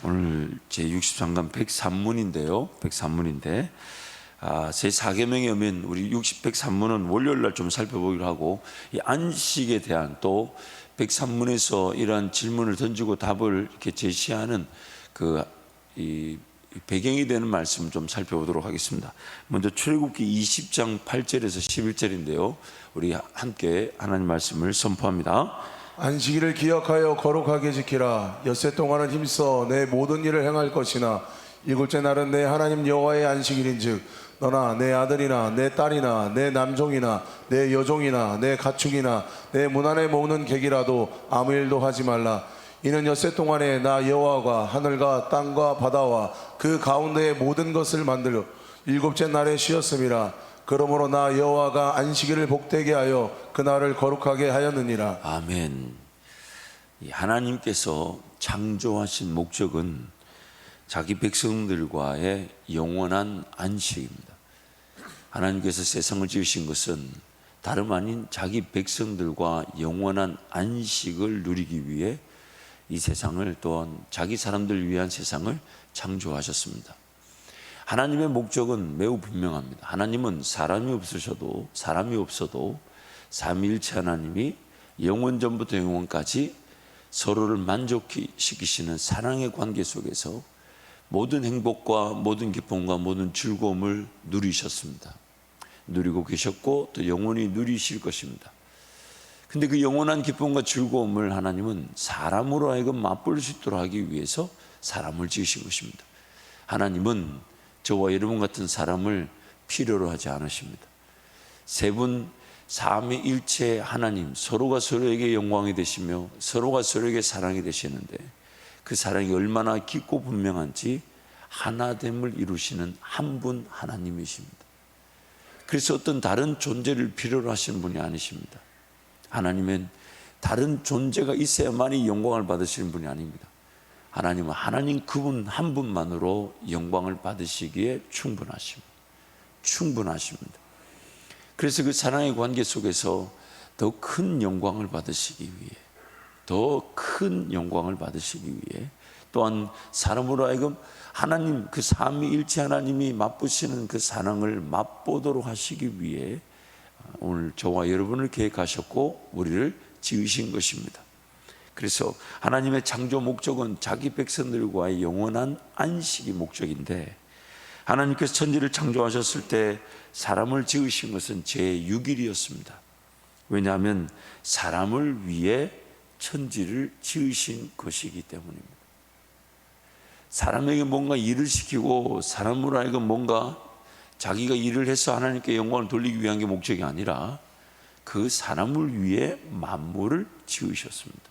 오늘 제63강 103문인데요. 103문인데 제4계명에 오면 우리 103문은 월요일날 좀 살펴보기로 하고, 이 안식에 대한 또 103문에서 이러한 질문을 던지고 답을 이렇게 제시하는 이 배경이 되는 말씀 좀 살펴보도록 하겠습니다. 먼저 출애굽기 20장 8절에서 11절인데요. 우리 함께 하나님 말씀을 선포합니다. 안식일을 기억하여 거룩하게 지키라. 엿새 동안은 힘써 내 모든 일을 행할 것이나 일곱째 날은 내 하나님 여호와의 안식일인즉 너나 내 아들이나 내 딸이나 내 남종이나 내 여종이나 내 가축이나 내 문 안에 먹는 객이라도 아무 일도 하지 말라. 이는 엿새 동안에 나 여호와가 하늘과 땅과 바다와 그 가운데의 모든 것을 만들어 일곱째 날에 쉬었음이라. 그러므로 나 여호와가 안식일을 복되게 하여 그날을 거룩하게 하였느니라. 아멘. 하나님께서 창조하신 목적은 자기 백성들과의 영원한 안식입니다. 하나님께서 세상을 지으신 것은 다름 아닌 자기 백성들과 영원한 안식을 누리기 위해 이 세상을, 또한 자기 사람들을 위한 세상을 창조하셨습니다. 하나님의 목적은 매우 분명합니다. 하나님은 사람이 없어도 삼위일체 하나님이 영원전부터 영원까지 서로를 만족시키시는 사랑의 관계 속에서 모든 행복과 모든 기쁨과 모든 즐거움을 누리셨습니다. 누리고 계셨고 또 영원히 누리실 것입니다. 근데 그 영원한 기쁨과 즐거움을 하나님은 사람으로 하여금 맛볼 수 있도록 하기 위해서 사람을 지으신 것입니다. 하나님은 저와 여러분 같은 사람을 필요로 하지 않으십니다. 세 분 삼위일체 하나님, 서로가 서로에게 영광이 되시며 서로가 서로에게 사랑이 되시는데, 그 사랑이 얼마나 깊고 분명한지 하나됨을 이루시는 한 분 하나님이십니다. 그래서 어떤 다른 존재를 필요로 하시는 분이 아니십니다. 하나님은 다른 존재가 있어야만이 영광을 받으시는 분이 아닙니다. 하나님은 하나님 그분 한 분만으로 영광을 받으시기에 충분하십니다. 그래서 그 사랑의 관계 속에서 더 큰 영광을 받으시기 위해 또한 사람으로 하여금 하나님 그 삼위일체 하나님이 맛보시는 그 사랑을 맛보도록 하시기 위해 오늘 저와 여러분을 계획하셨고 우리를 지으신 것입니다. 그래서 하나님의 창조 목적은 자기 백성들과의 영원한 안식이 목적인데, 하나님께서 천지를 창조하셨을 때 사람을 지으신 것은 제6일이었습니다. 왜냐하면 사람을 위해 천지를 지으신 것이기 때문입니다. 사람에게 뭔가 일을 시키고 사람으로 하여금 뭔가 자기가 일을 해서 하나님께 영광을 돌리기 위한 게 목적이 아니라 그 사람을 위해 만물을 지으셨습니다.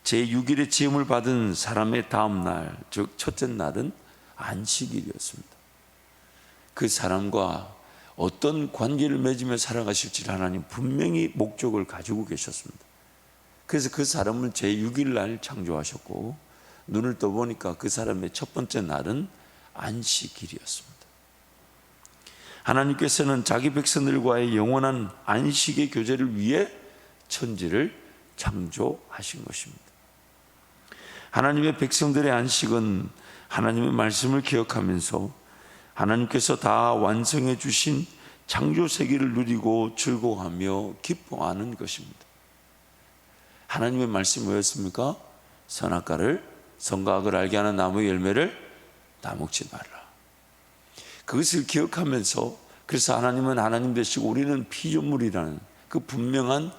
제6일의 지음을 받은 사람의 다음 날, 즉 첫째 날은 안식일이었습니다. 그 사람과 어떤 관계를 맺으며 살아가실지 하나님 분명히 목적을 가지고 계셨습니다. 그래서 그 사람을 제6일 날 창조하셨고, 눈을 떠보니까 그 사람의 첫 번째 날은 안식일이었습니다. 하나님께서는 자기 백성들과의 영원한 안식의 교제를 위해 천지를 창조하신 것입니다. 하나님의 백성들의 안식은 하나님의 말씀을 기억하면서 하나님께서 다 완성해 주신 창조 세계를 누리고 즐거워하며 기뻐하는 것입니다. 하나님의 말씀이 뭐였습니까? 선악과를, 선과 악을 알게 하는 나무의 열매를 따먹지 말라. 그것을 기억하면서, 그래서 하나님은 하나님 되시고 우리는 피조물이라는 그 분명한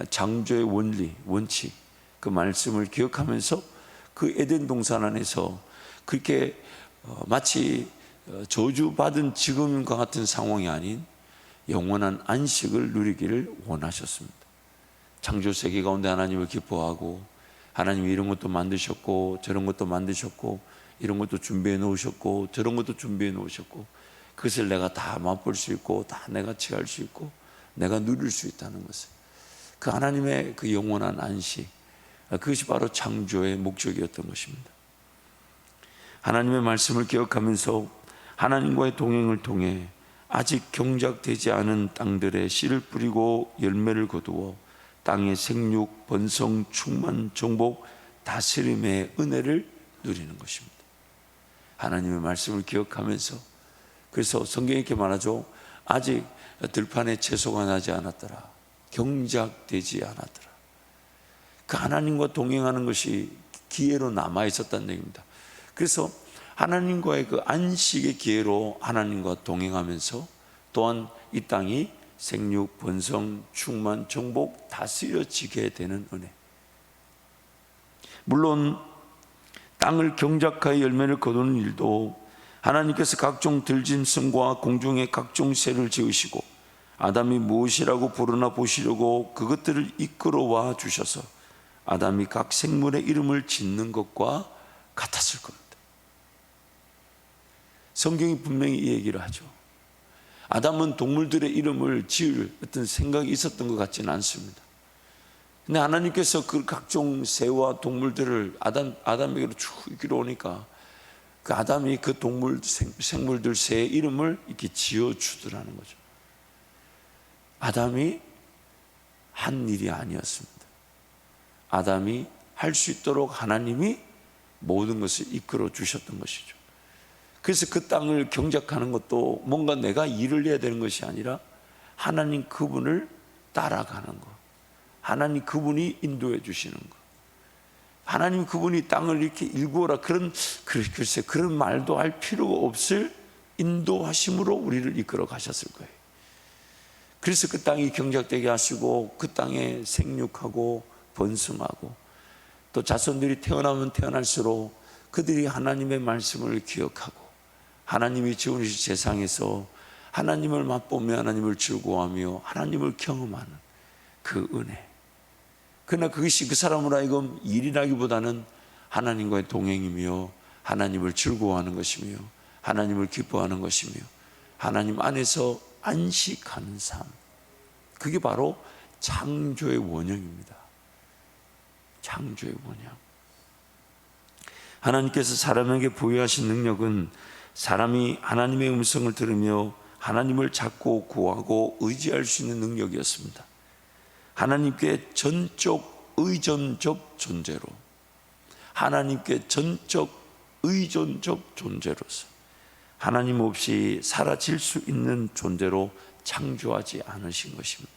창조의 원리, 원칙, 그 말씀을 기억하면서 그 에덴 동산 안에서 그렇게 마치 저주받은 지금과 같은 상황이 아닌 영원한 안식을 누리기를 원하셨습니다. 창조 세계 가운데 하나님을 기뻐하고, 하나님이 이런 것도 만드셨고 저런 것도 만드셨고 이런 것도 준비해 놓으셨고 저런 것도 준비해 놓으셨고, 그것을 내가 다 맛볼 수 있고 다 내가 취할 수 있고 내가 누릴 수 있다는 것을, 그 하나님의 그 영원한 안식, 그것이 바로 창조의 목적이었던 것입니다. 하나님의 말씀을 기억하면서 하나님과의 동행을 통해 아직 경작되지 않은 땅들에 씨를 뿌리고 열매를 거두어 땅의 생육, 번성, 충만, 정복, 다스림의 은혜를 누리는 것입니다. 하나님의 말씀을 기억하면서, 그래서 성경이 이렇게 말하죠. 아직 들판에 채소가 나지 않았더라, 경작되지 않았더라. 그 하나님과 동행하는 것이 기회로 남아 있었다는 얘기입니다. 그래서 하나님과의 그 안식의 기회로 하나님과 동행하면서 또한 이 땅이 생육, 번성, 충만, 정복, 다스려지게 되는 은혜. 물론 땅을 경작하여 열매를 거두는 일도 하나님께서 각종 들짐승과 공중의 각종 새를 지으시고 아담이 무엇이라고 부르나 보시려고 그것들을 이끌어와 주셔서 아담이 각 생물의 이름을 짓는 것과 같았을 겁니다. 성경이 분명히 이 얘기를 하죠. 아담은 동물들의 이름을 지을 어떤 생각이 있었던 것 같지는 않습니다. 근데 하나님께서 그 각종 새와 동물들을 아담에게로 쭉 이끌어오니까 그 아담이 그 동물, 생물들, 새의 이름을 이렇게 지어주더라는 거죠. 아담이 한 일이 아니었습니다. 아담이 할 수 있도록 하나님이 모든 것을 이끌어 주셨던 것이죠. 그래서 그 땅을 경작하는 것도 뭔가 내가 일을 해야 되는 것이 아니라 하나님 그분을 따라가는 것, 하나님 그분이 인도해 주시는 것, 하나님 그분이 땅을 이렇게 일구어라, 글쎄 그런 말도 할 필요가 없을 인도하심으로 우리를 이끌어 가셨을 거예요. 그래서 그 땅이 경작되게 하시고 그 땅에 생육하고 번성하고 또 자손들이 태어나면 태어날수록 그들이 하나님의 말씀을 기억하고 하나님이 지으신 세상에서 하나님을 맛보며 하나님을 즐거워하며 하나님을 경험하는 그 은혜. 그러나 그것이 그 사람으로 하여금 일이라기보다는 하나님과의 동행이며 하나님을 즐거워하는 것이며 하나님을 기뻐하는 것이며 하나님 안에서 안식하는 삶. 그게 바로 창조의 원형입니다. 창조의 원형. 하나님께서 사람에게 부여하신 능력은 사람이 하나님의 음성을 들으며 하나님을 찾고 구하고 의지할 수 있는 능력이었습니다. 하나님께 전적 의존적 존재로, 하나님께 전적 의존적 존재로서 하나님 없이 사라질 수 있는 존재로 창조하지 않으신 것입니다.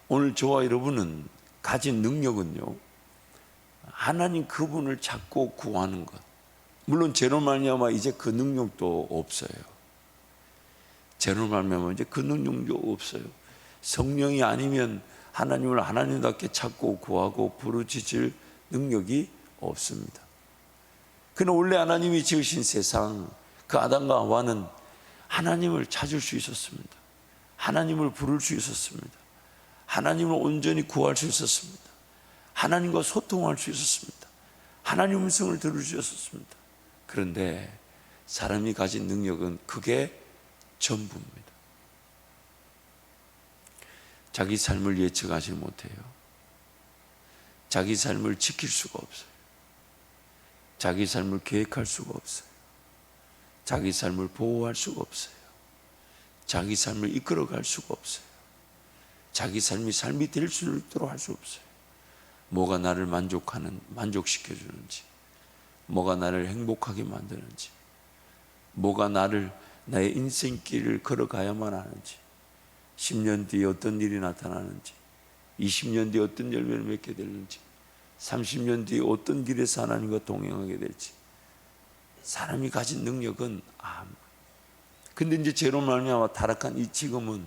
오늘 저와 여러분은 가진 능력은요, 하나님 그분을 찾고 구하는 것. 물론 죄로 말미암아 이제 그 능력도 없어요. 죄로 말미암아 이제 그 능력도 없어요. 성령이 아니면 하나님을 하나님답게 찾고 구하고 부르짖을 능력이 없습니다. 그러나 원래 하나님이 지으신 세상, 그 아담과 하와는 하나님을 찾을 수 있었습니다. 하나님을 부를 수 있었습니다. 하나님을 온전히 구할 수 있었습니다. 하나님과 소통할 수 있었습니다. 하나님 음성을 들을 수 있었습니다. 그런데 사람이 가진 능력은 그게 전부입니다. 자기 삶을 예측하지 못해요. 자기 삶을 지킬 수가 없어요. 자기 삶을 계획할 수가 없어요. 자기 삶을 보호할 수가 없어요. 자기 삶을 이끌어갈 수가 없어요. 자기 삶이 될 수 있도록 할 수 없어요. 뭐가 나를 만족시켜주는지, 뭐가 나를 행복하게 만드는지, 뭐가 나의 인생길을 걸어가야만 하는지, 10년 뒤에 어떤 일이 나타나는지, 20년 뒤에 어떤 열매를 맺게 되는지, 30년 뒤에 어떤 길에서 하나님과 동행하게 될지. 사람이 가진 능력은 근데 이제 죄로 말미암아 타락한 이 지금은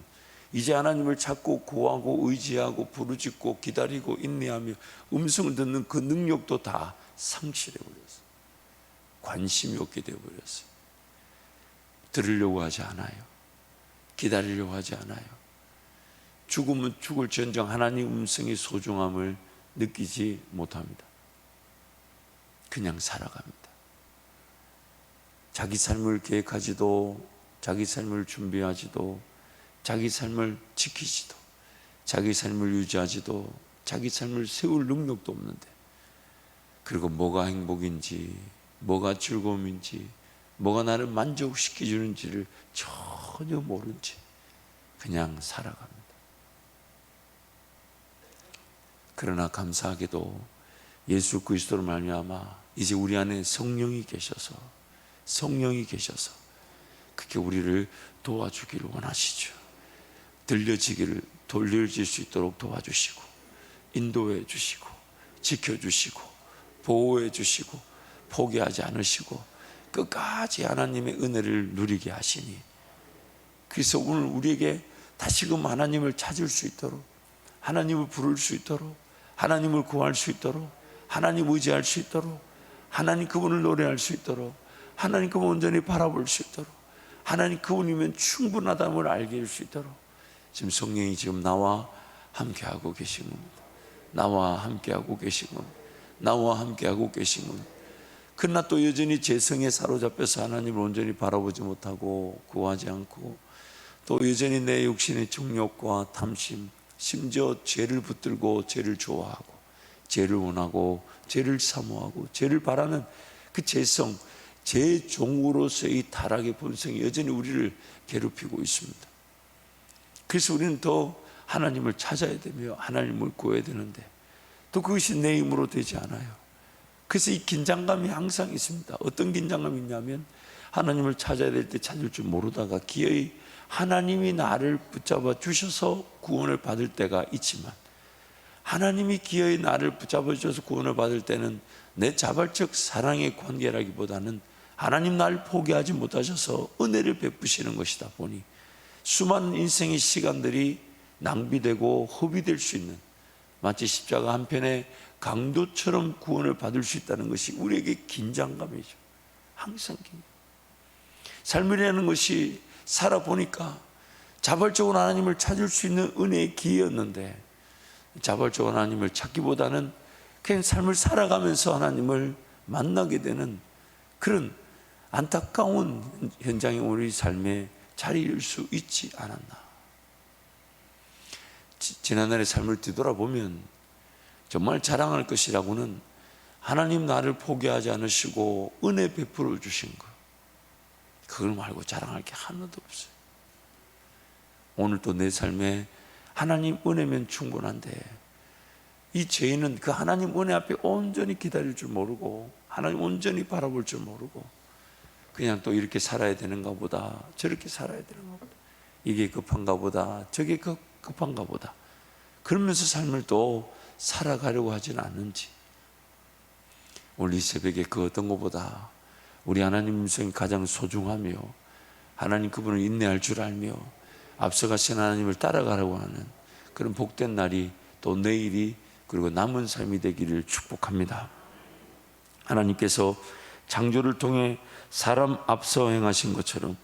이제 하나님을 찾고 구하고 의지하고 부르짖고 기다리고 인내하며 음성을 듣는 그 능력도 다 상실해 버렸어요. 관심이 없게 되어 버렸어요. 들으려고 하지 않아요. 기다리려고 하지 않아요. 죽으면 죽을지언정 하나님 음성의 소중함을 느끼지 못합니다. 그냥 살아갑니다. 자기 삶을 계획하지도, 자기 삶을 준비하지도, 자기 삶을 지키지도, 자기 삶을 유지하지도, 자기 삶을 세울 능력도 없는데, 그리고 뭐가 행복인지, 뭐가 즐거움인지, 뭐가 나를 만족시켜주는지를 전혀 모른 채 그냥 살아갑니다. 그러나 감사하게도 예수 그리스도로 말미암아 이제 우리 안에 성령이 계셔서 그렇게 우리를 도와주기를 원하시죠. 돌려질 수 있도록 도와주시고 인도해 주시고 지켜주시고 보호해 주시고 포기하지 않으시고 끝까지 하나님의 은혜를 누리게 하시니, 그래서 오늘 우리에게 다시금 하나님을 찾을 수 있도록, 하나님을 부를 수 있도록, 하나님을 구할 수 있도록, 하나님 의지할 수 있도록, 하나님 그분을 노래할 수 있도록, 하나님 그분 온전히 바라볼 수 있도록, 하나님 그분이면 충분하다는 걸 알게 할 수 있도록 지금 성령이 지금 나와 함께하고 계신 겁니다. 나와 함께하고 계신 겁니다. 나와 함께하고 계신 겁니다. 그러나 또 여전히 죄성에 사로잡혀서 하나님을 온전히 바라보지 못하고 구하지 않고, 또 여전히 내 육신의 정욕과 탐심, 심지어 죄를 붙들고 죄를 좋아하고 죄를 원하고 죄를 사모하고 죄를 바라는 그 죄성, 죄 종으로서의 타락의 본성이 여전히 우리를 괴롭히고 있습니다. 그래서 우리는 더 하나님을 찾아야 되며 하나님을 구해야 되는데 또 그것이 내 힘으로 되지 않아요. 그래서 이 긴장감이 항상 있습니다. 어떤 긴장감이 있냐면, 하나님을 찾아야 될 때 찾을 줄 모르다가 기어이 하나님이 나를 붙잡아 주셔서 구원을 받을 때가 있지만, 하나님이 기어이 나를 붙잡아 주셔서 구원을 받을 때는 내 자발적 사랑의 관계라기보다는 하나님 나를 포기하지 못하셔서 은혜를 베푸시는 것이다 보니 수많은 인생의 시간들이 낭비되고 허비될 수 있는, 마치 십자가 한편에 강도처럼 구원을 받을 수 있다는 것이 우리에게 긴장감이죠. 항상 긴장. 삶이라는 것이 살아보니까 자발적으로 하나님을 찾을 수 있는 은혜의 기회였는데, 자발적으로 하나님을 찾기보다는 그냥 삶을 살아가면서 하나님을 만나게 되는 그런 안타까운 현장이 우리 삶에 자리일 수 있지 않았나. 지난날의 삶을 뒤돌아보면 정말 자랑할 것이라고는 하나님 나를 포기하지 않으시고 은혜 베풀어 주신 것, 그걸 말고 자랑할 게 하나도 없어요. 오늘도 내 삶에 하나님 은혜면 충분한데, 이 죄인은 그 하나님 은혜 앞에 온전히 기다릴 줄 모르고 하나님 온전히 바라볼 줄 모르고 그냥 또 이렇게 살아야 되는가 보다, 저렇게 살아야 되는가 보다, 이게 급한가 보다, 저게 급한가 보다, 그러면서 삶을 또 살아가려고 하지는 않는지. 오늘 이 새벽에 그 어떤 것보다 우리 하나님 음성이 가장 소중하며 하나님 그분을 인내할 줄 알며 앞서가신 하나님을 따라가려고 하는 그런 복된 날이 또 내일이 그리고 남은 삶이 되기를 축복합니다. 하나님께서 창조를 통해 사람 앞서 행하신 것처럼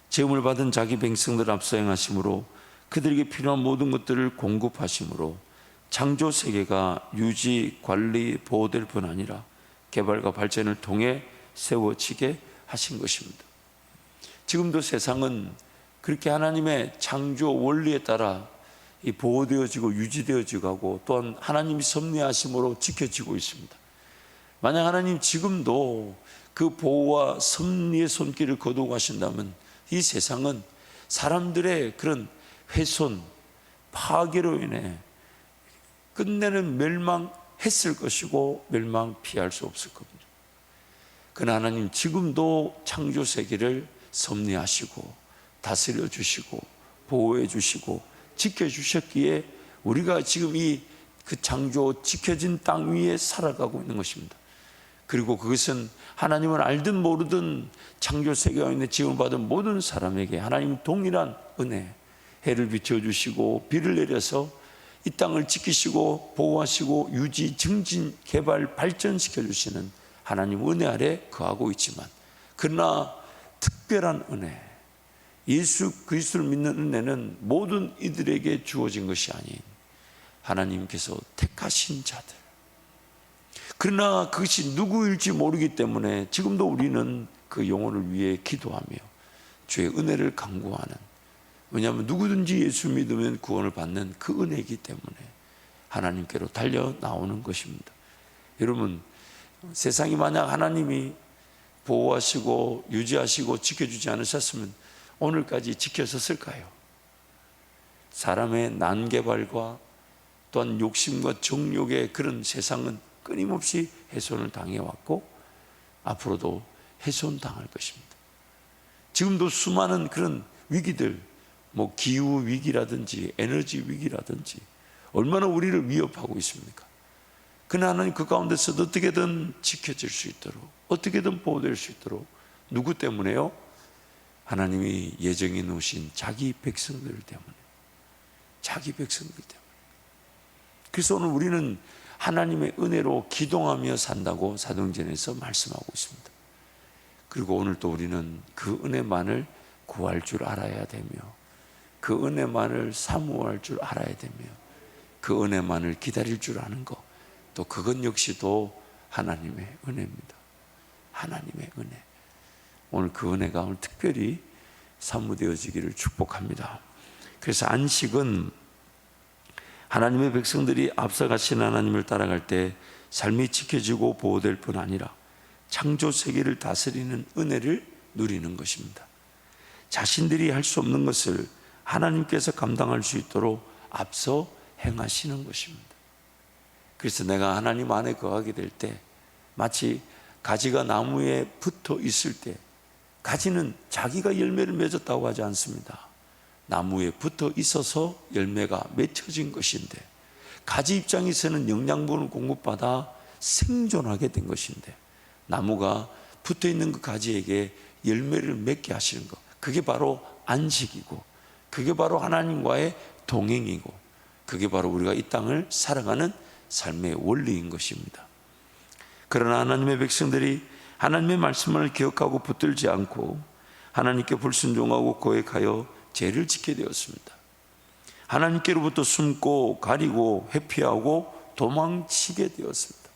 제음을 받은 자기 백성들 앞서 행하심으로 그들에게 필요한 모든 것들을 공급하심으로 창조 세계가 유지, 관리, 보호될 뿐 아니라 개발과 발전을 통해 세워지게 하신 것입니다. 지금도 세상은 그렇게 하나님의 창조 원리에 따라 이 보호되어지고 유지되어지고 하고 또한 하나님이 섭리하심으로 지켜지고 있습니다. 만약 하나님 지금도 그 보호와 섭리의 손길을 거두고 가신다면 이 세상은 사람들의 그런 훼손, 파괴로 인해 끝내는 멸망했을 것이고 멸망 피할 수 없을 겁니다. 그러나 하나님 지금도 창조 세계를 섭리하시고 다스려 주시고 보호해 주시고 지켜 주셨기에 우리가 지금 이 그 창조 지켜진 땅 위에 살아가고 있는 것입니다. 그리고 그것은 하나님을 알든 모르든 창조 세계가 있는 지원받은 모든 사람에게 하나님 동일한 은혜, 해를 비춰주시고 비를 내려서 이 땅을 지키시고 보호하시고 유지, 증진, 개발, 발전시켜 주시는 하나님 은혜 아래 거하고 있지만, 그러나 특별한 은혜, 예수 그리스도를 믿는 은혜는 모든 이들에게 주어진 것이 아닌 하나님께서 택하신 자들, 그러나 그것이 누구일지 모르기 때문에 지금도 우리는 그 영혼을 위해 기도하며 주의 은혜를 간구하는, 왜냐하면 누구든지 예수 믿으면 구원을 받는 그 은혜이기 때문에 하나님께로 달려 나오는 것입니다. 여러분, 세상이 만약 하나님이 보호하시고 유지하시고 지켜주지 않으셨으면 오늘까지 지켜졌을까요? 사람의 난개발과 또한 욕심과 정욕의 그런 세상은 끊임없이 훼손을 당해왔고 앞으로도 훼손당할 것입니다. 지금도 수많은 그런 위기들, 뭐 기후 위기라든지 에너지 위기라든지 얼마나 우리를 위협하고 있습니까? 그러나 하나님 그 가운데서 어떻게든 지켜질 수 있도록, 어떻게든 보호될 수 있도록, 누구 때문에요? 하나님이 예정해 놓으신 자기 백성들 때문에, 자기 백성들 때문에. 그래서 오늘 우리는 하나님의 은혜로 기동하며 산다고 사도행전에서 말씀하고 있습니다. 그리고 오늘 또 우리는 그 은혜만을 구할 줄 알아야 되며, 그 은혜만을 사모할 줄 알아야 되며, 그 은혜만을 기다릴 줄 아는 것, 또 그것 역시도 하나님의 은혜입니다. 하나님의 은혜. 오늘 그 은혜가 오늘 특별히 사무되어지기를 축복합니다. 그래서 안식은 하나님의 백성들이 앞서가신 하나님을 따라갈 때 삶이 지켜지고 보호될 뿐 아니라 창조 세계를 다스리는 은혜를 누리는 것입니다. 자신들이 할 수 없는 것을 하나님께서 감당할 수 있도록 앞서 행하시는 것입니다. 그래서 내가 하나님 안에 거하게 될 때 마치 가지가 나무에 붙어 있을 때, 가지는 자기가 열매를 맺었다고 하지 않습니다. 나무에 붙어 있어서 열매가 맺혀진 것인데, 가지 입장에서는 영양분을 공급받아 생존하게 된 것인데, 나무가 붙어 있는 그 가지에게 열매를 맺게 하시는 것, 그게 바로 안식이고, 그게 바로 하나님과의 동행이고, 그게 바로 우리가 이 땅을 살아가는 삶의 원리인 것입니다. 그러나 하나님의 백성들이 하나님의 말씀을 기억하고 붙들지 않고 하나님께 불순종하고 고액하여 죄를 짓게 되었습니다. 하나님께로부터 숨고 가리고 회피하고 도망치게 되었습니다.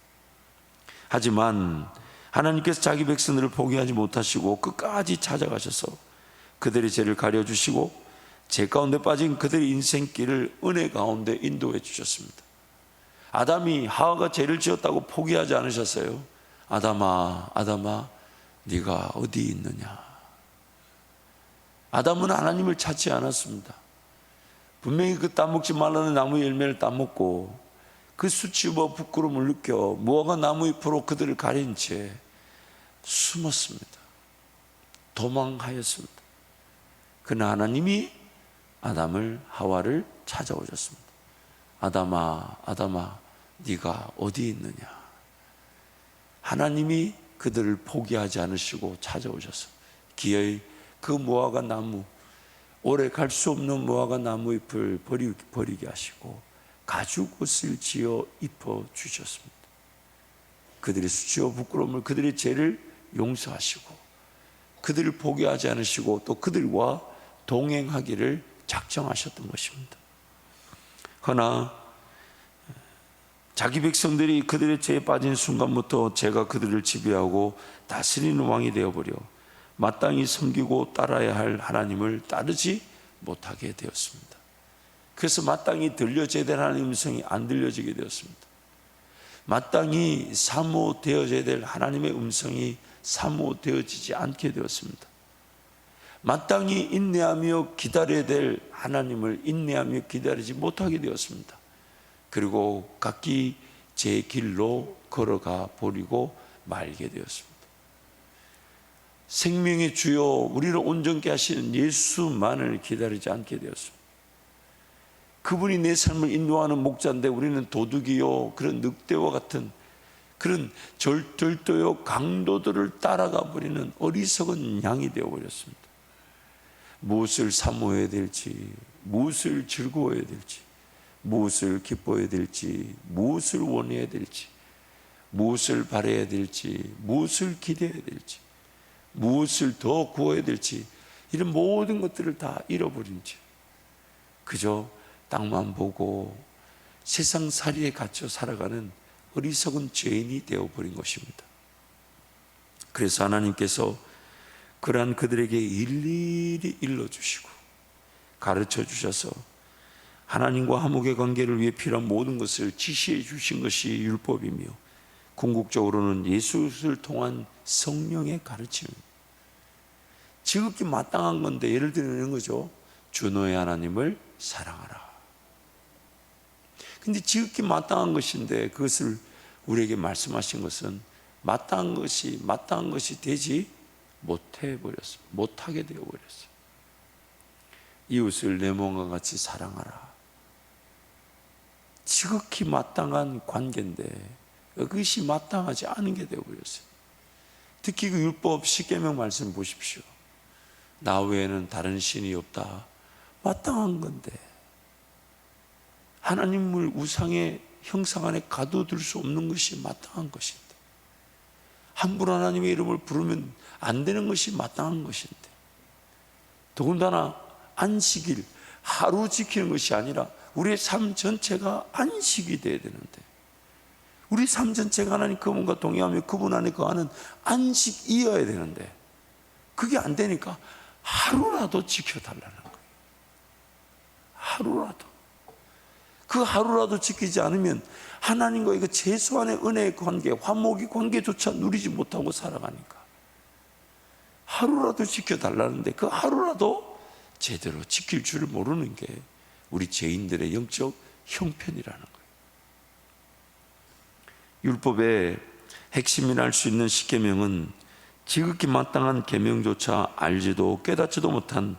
하지만 하나님께서 자기 백성들을 포기하지 못하시고 끝까지 찾아가셔서 그들의 죄를 가려주시고 죄 가운데 빠진 그들의 인생길을 은혜 가운데 인도해 주셨습니다. 아담이 하와가 죄를 지었다고 포기하지 않으셨어요. 아담아, 아담아, 네가 어디 있느냐. 아담은 하나님을 찾지 않았습니다. 분명히 그 따먹지 말라는 나무 열매를 따먹고 그 수치와 부끄러움을 느껴 무화과 나무 잎으로 그들을 가린 채 숨었습니다. 도망하였습니다. 그러나 하나님이 아담을, 하와를 찾아오셨습니다. 아담아, 아담아, 네가 어디 있느냐. 하나님이 그들을 포기하지 않으시고 찾아오셔서 기어이 그 무화과 나무, 오래 갈 수 없는 무화과 나무 잎을 버리게 하시고 가죽옷을 지어 입혀 주셨습니다. 그들의 수치와 부끄러움을, 그들의 죄를 용서하시고 그들을 포기하지 않으시고 또 그들과 동행하기를 작정하셨던 것입니다. 그러나 자기 백성들이 그들의 죄에 빠진 순간부터 죄가 그들을 지배하고 다스리는 왕이 되어버려 마땅히 섬기고 따라야 할 하나님을 따르지 못하게 되었습니다. 그래서 마땅히 들려져야 될 하나님의 음성이 안 들려지게 되었습니다. 마땅히 사모되어져야 될 하나님의 음성이 사모되어지지 않게 되었습니다. 마땅히 인내하며 기다려야 될 하나님을 인내하며 기다리지 못하게 되었습니다. 그리고 각기 제 길로 걸어가 버리고 말게 되었습니다. 생명의 주요 우리를 온전케 하시는 예수만을 기다리지 않게 되었습니다. 그분이 내 삶을 인도하는 목자인데 우리는 도둑이요 그런 늑대와 같은 그런 절도요 강도들을 따라가 버리는 어리석은 양이 되어버렸습니다. 무엇을 사모해야 될지, 무엇을 즐거워해야 될지, 무엇을 기뻐해야 될지, 무엇을 원해야 될지, 무엇을 바라야 될지, 무엇을 기대해야 될지, 무엇을 더 구해야 될지, 이런 모든 것들을 다 잃어버린 채 그저 땅만 보고 세상살이에 갇혀 살아가는 어리석은 죄인이 되어버린 것입니다. 그래서 하나님께서 그러한 그들에게 일일이 일러주시고 가르쳐 주셔서 하나님과 화목의 관계를 위해 필요한 모든 것을 지시해 주신 것이 율법이며 궁극적으로는 예수를 통한 성령의 가르침입니다. 지극히 마땅한 건데 예를 들면 이런 거죠. 주 너의 하나님을 사랑하라. 근데 지극히 마땅한 것인데 그것을 우리에게 말씀하신 것은 마땅한 것이 되지 못하게 되어버렸어요. 이웃을 내 몸과 같이 사랑하라. 지극히 마땅한 관계인데 그것이 마땅하지 않은 게 되어버렸어요. 특히 그 율법 10계명 말씀 보십시오. 나 외에는 다른 신이 없다. 마땅한 건데 하나님을 우상의 형상 안에 가둬둘 수 없는 것이 마땅한 것인데, 함부로 하나님의 이름을 부르면 안 되는 것이 마땅한 것인데, 더군다나 안식일 하루 지키는 것이 아니라 우리의 삶 전체가 안식이 되어야 되는데, 우리 삶 전체가 하나님 그분과 동행하며 그분 안에 거하는 안식이어야 되는데 그게 안 되니까 하루라도 지켜달라는 거예요. 하루라도. 그 하루라도 지키지 않으면 하나님과의 그 최소한의 은혜의 관계, 화목의 관계조차 누리지 못하고 살아가니까 하루라도 지켜달라는데 그 하루라도 제대로 지킬 줄 모르는 게 우리 죄인들의 영적 형편이라는 거예요. 율법의 핵심이라 할 수 있는 10계명은 지극히 마땅한 계명조차 알지도 깨닫지도 못한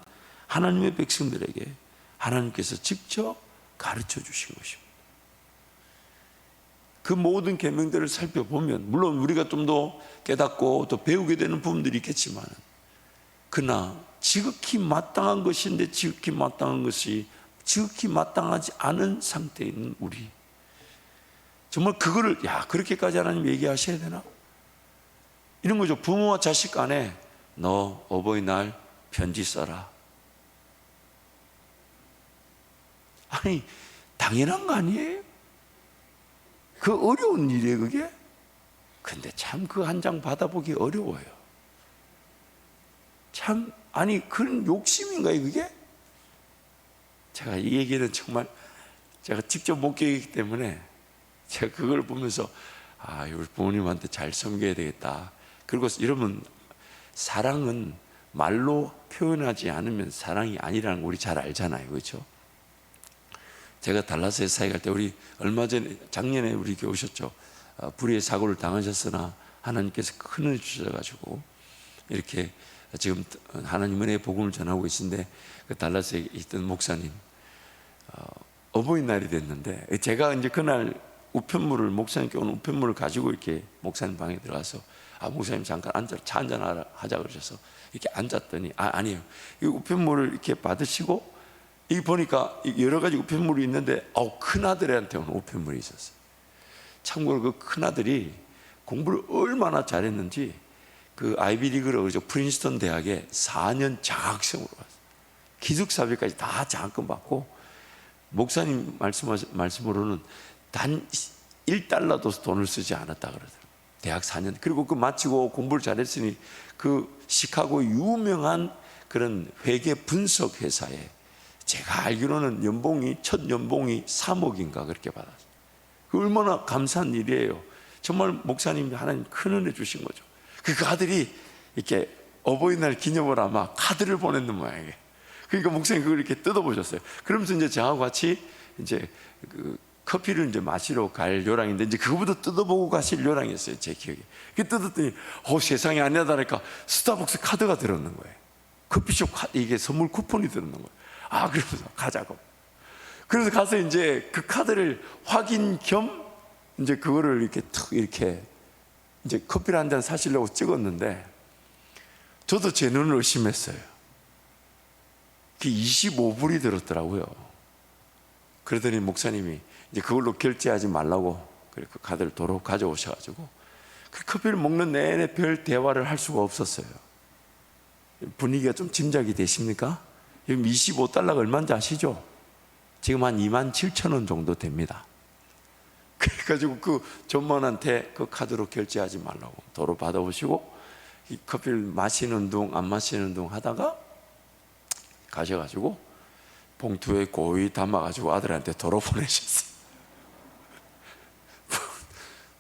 하나님의 백성들에게 하나님께서 직접 가르쳐 주신 것입니다. 그 모든 계명들을 살펴보면 물론 우리가 좀 더 깨닫고 또 배우게 되는 부분들이 있겠지만, 그러나 지극히 마땅한 것인데 지극히 마땅한 것이 지극히 마땅하지 않은 상태에 있는 우리, 정말 그거를 그렇게까지 하나님 얘기하셔야 되나? 이런 거죠. 부모와 자식 간에 너 어버이날 편지 써라. 아니, 당연한 거 아니에요? 그 어려운 일이에요, 그게? 근데 참 그 한 장 받아보기 어려워요. 참, 아니, 그런 욕심인가요, 그게? 제가 이 얘기는 정말 제가 직접 목격이기 때문에 제가 그걸 보면서 우리 부모님한테 잘 섬겨야 되겠다. 그리고 여러분, 사랑은 말로 표현하지 않으면 사랑이 아니라는 거 우리 잘 알잖아요, 그렇죠? 제가 달라스에 사역할 때 우리 얼마 전에 작년에 우리 교회 오셨죠. 불의의 사고를 당하셨으나 하나님께서 큰 은혜 주셔가지고 이렇게 지금 하나님 은혜의 복음을 전하고 계신데, 그 달라스에 있던 목사님 어버이날이 됐는데 제가 이제 그날 우편물을, 목사님께 온 우편물을 가지고 이렇게 목사님 방에 들어가서 목사님 잠깐 차 한잔 하자 그러셔서 이렇게 앉았더니 아니에요, 이 우편물을 이렇게 받으시고 이 보니까 여러 가지 우편물이 있는데 큰아들한테 온 우편물이 있었어요. 참고로 그 큰아들이 공부를 얼마나 잘했는지 그 아이비리그라고 그러죠. 프린스턴 대학에 4년 장학생으로 갔어요. 기숙사비까지 다 장학금 받고, 목사님 말씀으로는 단 1달러도 돈을 쓰지 않았다 그러더라고요. 대학 4년. 그리고 그 마치고 공부를 잘했으니 그 시카고 유명한 그런 회계 분석 회사에, 제가 알기로는 첫 연봉이 3억인가 그렇게 받았어요. 그 얼마나 감사한 일이에요. 정말 목사님이 하나님 큰 은혜 주신 거죠. 그 아들이 이렇게 어버이날 기념으로 아마 카드를 보냈는 모양이에요. 그러니까 목사님 그걸 이렇게 뜯어보셨어요. 그러면서 이제 저하고 같이 이제 그 커피를 이제 마시러 갈 요량인데, 이제 그거부터 뜯어보고 가실 요량이었어요, 제 기억에. 그 뜯었더니 세상에 아니다니까 스타벅스 카드가 들었는 거예요. 커피숍 카드, 이게 선물 쿠폰이 들었는 거예요. 그러면서 가자고. 그래서 가서 이제 그 카드를 확인 겸 이제 그거를 이렇게 이제 커피를 한 잔 사시려고 찍었는데, 저도 제 눈을 의심했어요. 그게 25불이 들었더라고요. 그러더니 목사님이 이제 그걸로 결제하지 말라고 그 카드를 도로 가져오셔가지고 그 커피를 먹는 내내 별 대화를 할 수가 없었어요. 분위기가 좀 짐작이 되십니까? 지금 25달러가 얼마인지 아시죠? 지금 한 27,000원 정도 됩니다. 그래가지고 그 전무한테 그 카드로 결제하지 말라고 도로 받아오시고, 이 커피를 마시는 둥 안 마시는 둥 하다가 가셔가지고 봉투에 고이 담아가지고 아들한테 도로 보내셨어요.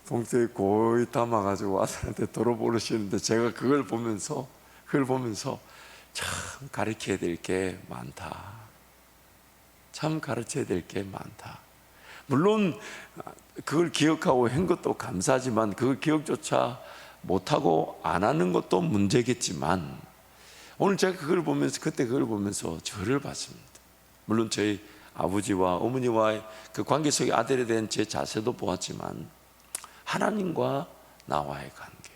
봉투에 고이 담아가지고 아들한테 도로 보내시는데, 제가 그걸 보면서 참 가르쳐야 될 게 많다. 참 가르쳐야 될 게 많다. 물론 그걸 기억하고 한 것도 감사하지만 그걸 기억조차 못하고 안 하는 것도 문제겠지만, 오늘 제가 그때 그걸 보면서 저를 봤습니다. 물론 저희 아버지와 어머니와의 그 관계 속의 아들에 대한 제 자세도 보았지만, 하나님과 나와의 관계,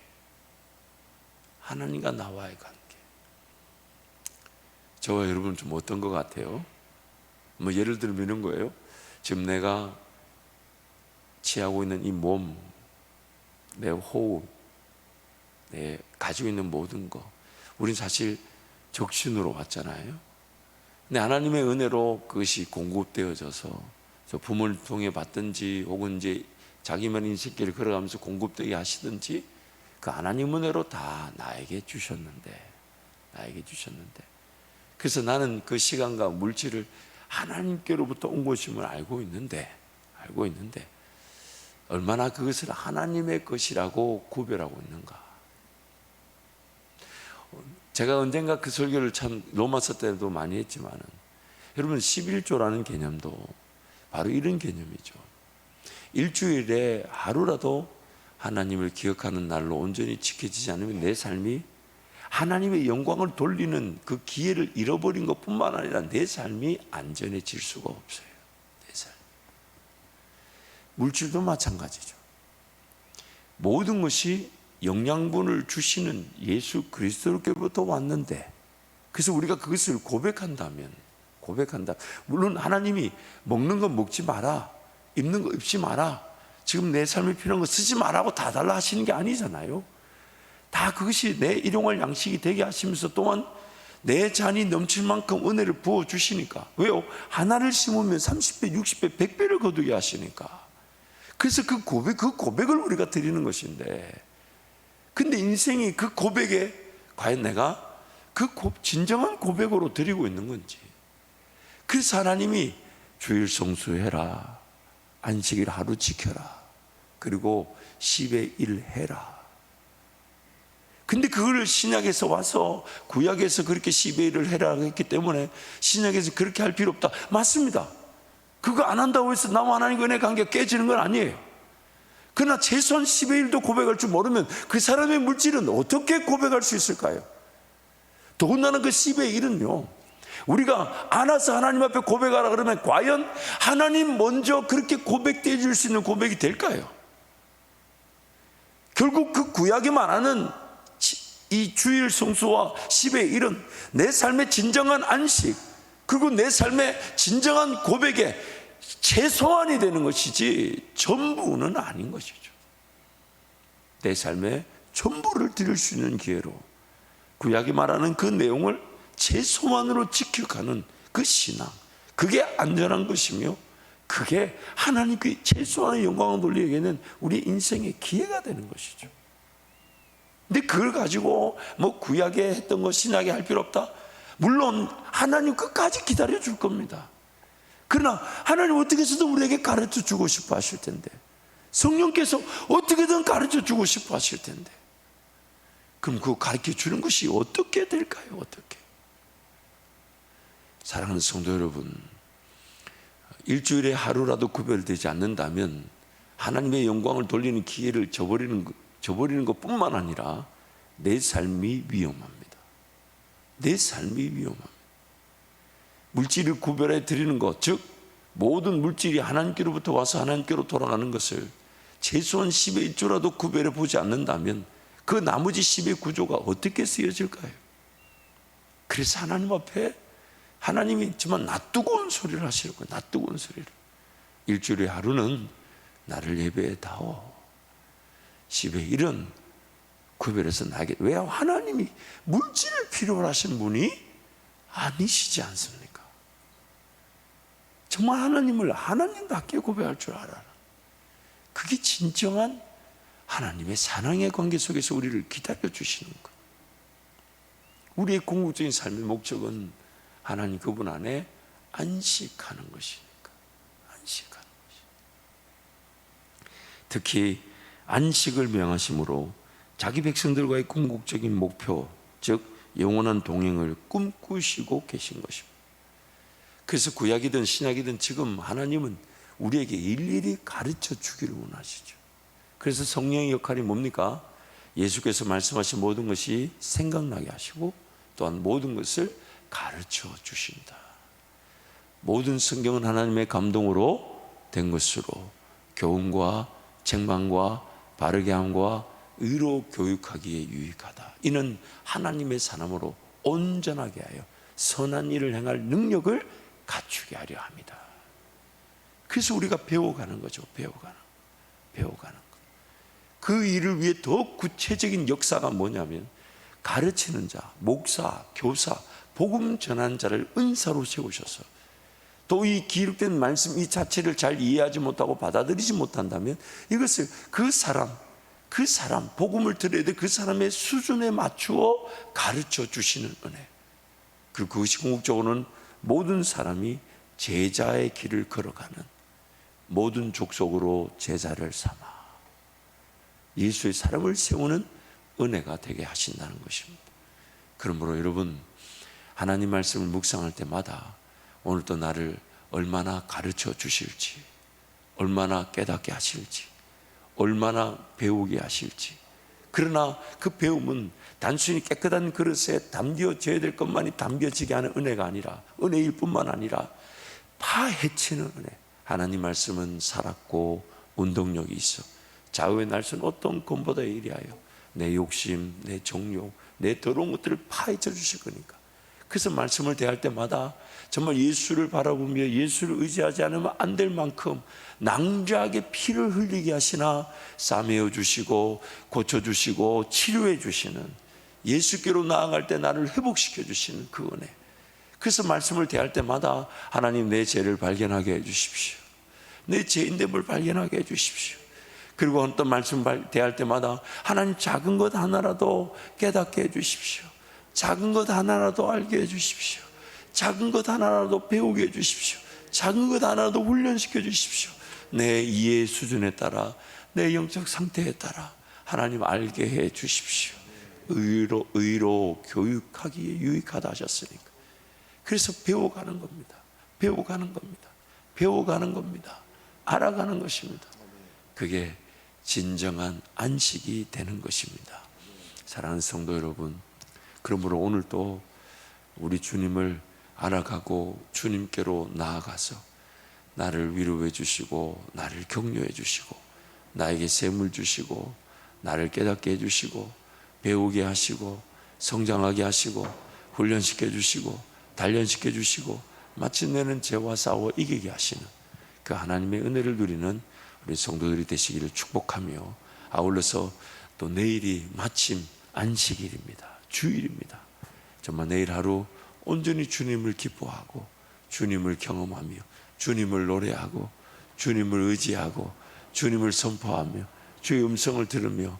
하나님과 나와의 관계, 저와 여러분 좀 어떤 것 같아요? 뭐 예를 들면 이런 거예요. 지금 내가 취하고 있는 이 몸, 내 호흡, 내 가지고 있는 모든 거, 우린 사실 적신으로 왔잖아요. 근데 하나님의 은혜로 그것이 공급되어져서 저 부모를 통해 받든지 혹은 이제 자기만 인생길을 걸어가면서 공급되게 하시든지 그 하나님 은혜로 다 나에게 주셨는데 그래서 나는 그 시간과 물질을 하나님께로부터 온 것임을 알고 있는데 얼마나 그것을 하나님의 것이라고 구별하고 있는가. 제가 언젠가 그 설교를 참 로마서 때도 많이 했지만은, 여러분 11조라는 개념도 바로 이런 개념이죠. 일주일에 하루라도 하나님을 기억하는 날로 온전히 지켜지지 않으면 내 삶이 하나님의 영광을 돌리는 그 기회를 잃어버린 것뿐만 아니라 내 삶이 안전해질 수가 없어요. 내 삶. 물질도 마찬가지죠. 모든 것이 영양분을 주시는 예수 그리스도로부터 왔는데, 그래서 우리가 그것을 고백한다면, 물론 하나님이 먹는 거 먹지 마라, 입는 거 입지 마라, 지금 내 삶에 필요한 거 쓰지 마라고 다 달라 하시는 게 아니잖아요. 다 그것이 내 일용할 양식이 되게 하시면서 또한 내 잔이 넘칠 만큼 은혜를 부어주시니까. 왜요? 하나를 심으면 30배, 60배, 100배를 거두게 하시니까. 그래서 그 고백을 우리가 드리는 것인데, 근데 인생이 그 고백에 과연 내가 그 진정한 고백으로 드리고 있는 건지. 그래서 하나님이 주일 성수해라, 안식일 하루 지켜라, 그리고 10의 1 해라. 근데 그걸 신약에서 와서 구약에서 그렇게 10의 1을 해라 했기 때문에 신약에서 그렇게 할 필요 없다. 맞습니다. 그거 안 한다고 해서 나와 하나님과 은혜 관계가 깨지는 건 아니에요. 그러나 최소한 10의 1도 고백할 줄 모르면 그 사람의 물질은 어떻게 고백할 수 있을까요? 더군다나 그 10의 1은요, 우리가 안아서 하나님 앞에 고백하라 그러면 과연 하나님 먼저 그렇게 고백해 줄 수 있는 고백이 될까요? 결국 그 구약이 말하는 이 주일 성수와 10의 1은 내 삶의 진정한 안식, 그리고 내 삶의 진정한 고백의 최소한이 되는 것이지 전부는 아닌 것이죠. 내 삶의 전부를 드릴 수 있는 기회로 구약이 말하는 그 내용을 최소한으로 지켜가는 그 신앙, 그게 안전한 것이며 그게 하나님께 최소한의 영광을 돌리기에는 우리 인생의 기회가 되는 것이죠. 근데 그걸 가지고 뭐 구약에 했던 거 신약에 할 필요 없다? 물론 하나님 끝까지 기다려 줄 겁니다. 그러나 하나님 어떻게 해서든 우리에게 가르쳐 주고 싶어 하실 텐데, 성령께서 어떻게든 가르쳐 주고 싶어 하실 텐데, 그럼 그거 가르쳐 주는 것이 어떻게 될까요? 어떻게? 사랑하는 성도 여러분, 일주일에 하루라도 구별되지 않는다면 하나님의 영광을 돌리는 기회를 저버리는 것뿐만 아니라 내 삶이 위험합니다. 내 삶이 위험합니다. 물질을 구별해 드리는 것, 즉 모든 물질이 하나님께로부터 와서 하나님께로 돌아가는 것을 최소한 10의 1조라도 구별해 보지 않는다면 그 나머지 10의 구조가 어떻게 쓰여질까요? 그래서 하나님 앞에 하나님이 정말 놔두고 온 소리를 하시는 거예요. 놔두고 온 소리를. 일주일의 하루는 나를 예배에 다오, 10의 1은 구별해서 나에게. 왜? 하나님이 물질을 필요로 하신 분이 아니시지 않습니까? 정말 하나님을 하나님답게 고백할 줄 알아라. 그게 진정한 하나님의 사랑의 관계 속에서 우리를 기다려 주시는 것. 우리의 궁극적인 삶의 목적은 하나님 그분 안에 안식하는 것이니까. 안식하는 것이. 특히 안식을 명하심으로 자기 백성들과의 궁극적인 목표, 즉 영원한 동행을 꿈꾸시고 계신 것입니다. 그래서 구약이든 신약이든 지금 하나님은 우리에게 일일이 가르쳐 주기를 원하시죠. 그래서 성령의 역할이 뭡니까? 예수께서 말씀하신 모든 것이 생각나게 하시고 또한 모든 것을 가르쳐 주신다. 모든 성경은 하나님의 감동으로 된 것으로 교훈과 책망과 바르게 함과 의로 교육하기에 유익하다. 이는 하나님의 사람으로 온전하게 하여 선한 일을 행할 능력을 갖추게 하려 합니다. 그래서 우리가 배워가는 거죠. 배워가는 거. 그 일을 위해 더 구체적인 역사가 뭐냐면 가르치는 자, 목사, 교사, 복음 전하는 자를 은사로 세우셔서 또 이 기록된 말씀 이 자체를 잘 이해하지 못하고 받아들이지 못한다면 이것을 그 사람 복음을 들어야 돼 그 사람의 수준에 맞추어 가르쳐 주시는 은혜. 그리고 그것이 궁극적으로는 모든 사람이 제자의 길을 걸어가는 모든 족속으로 제자를 삼아 예수의 사람을 세우는 은혜가 되게 하신다는 것입니다. 그러므로 여러분 하나님 말씀을 묵상할 때마다 오늘도 나를 얼마나 가르쳐 주실지, 얼마나 깨닫게 하실지, 얼마나 배우게 하실지. 그러나 그 배움은 단순히 깨끗한 그릇에 담겨져야 될 것만이 담겨지게 하는 은혜가 아니라 은혜일 뿐만 아니라 파헤치는 은혜. 하나님 말씀은 살았고 운동력이 있어 좌우의 날선 어떤 것보다 이리하여 내 욕심, 내 정욕, 내 더러운 것들을 파헤쳐 주실 거니까. 그래서 말씀을 대할 때마다 정말 예수를 바라보며 예수를 의지하지 않으면 안 될 만큼 낭자하게 피를 흘리게 하시나 싸매어 주시고 고쳐주시고 치료해 주시는 예수께로 나아갈 때 나를 회복시켜 주시는 그 은혜. 그래서 말씀을 대할 때마다 하나님 내 죄를 발견하게 해 주십시오. 내 죄인됨을 발견하게 해 주십시오. 그리고 어떤 말씀 대할 때마다 하나님 작은 것 하나라도 깨닫게 해 주십시오. 작은 것 하나라도 알게 해 주십시오. 작은 것 하나라도 배우게 해 주십시오. 작은 것 하나라도 훈련시켜 주십시오. 내 이해의 수준에 따라 내 영적 상태에 따라 하나님 알게 해 주십시오. 의로 교육하기에 유익하다 하셨으니까. 그래서 배워가는 겁니다. 배워가는 겁니다. 배워가는 겁니다. 알아가는 것입니다. 그게 진정한 안식이 되는 것입니다. 사랑하는 성도 여러분, 그러므로 오늘도 우리 주님을 알아가고 주님께로 나아가서 나를 위로해 주시고 나를 격려해 주시고 나에게 샘을 주시고 나를 깨닫게 해 주시고 배우게 하시고 성장하게 하시고 훈련시켜 주시고 단련시켜 주시고 마침내는 죄와 싸워 이기게 하시는 그 하나님의 은혜를 누리는 우리 성도들이 되시기를 축복하며 아울러서 또 내일이 마침 안식일입니다. 주일입니다. 정말 내일 하루 온전히 주님을 기뻐하고 주님을 경험하며 주님을 노래하고 주님을 의지하고 주님을 선포하며 주의 음성을 들으며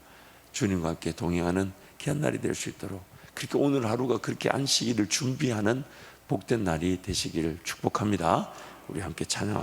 주님과 함께 동행하는 귀한 날이 될 수 있도록 그렇게 오늘 하루가 그렇게 안식일을 준비하는 복된 날이 되시기를 축복합니다. 우리 함께 찬양합니다.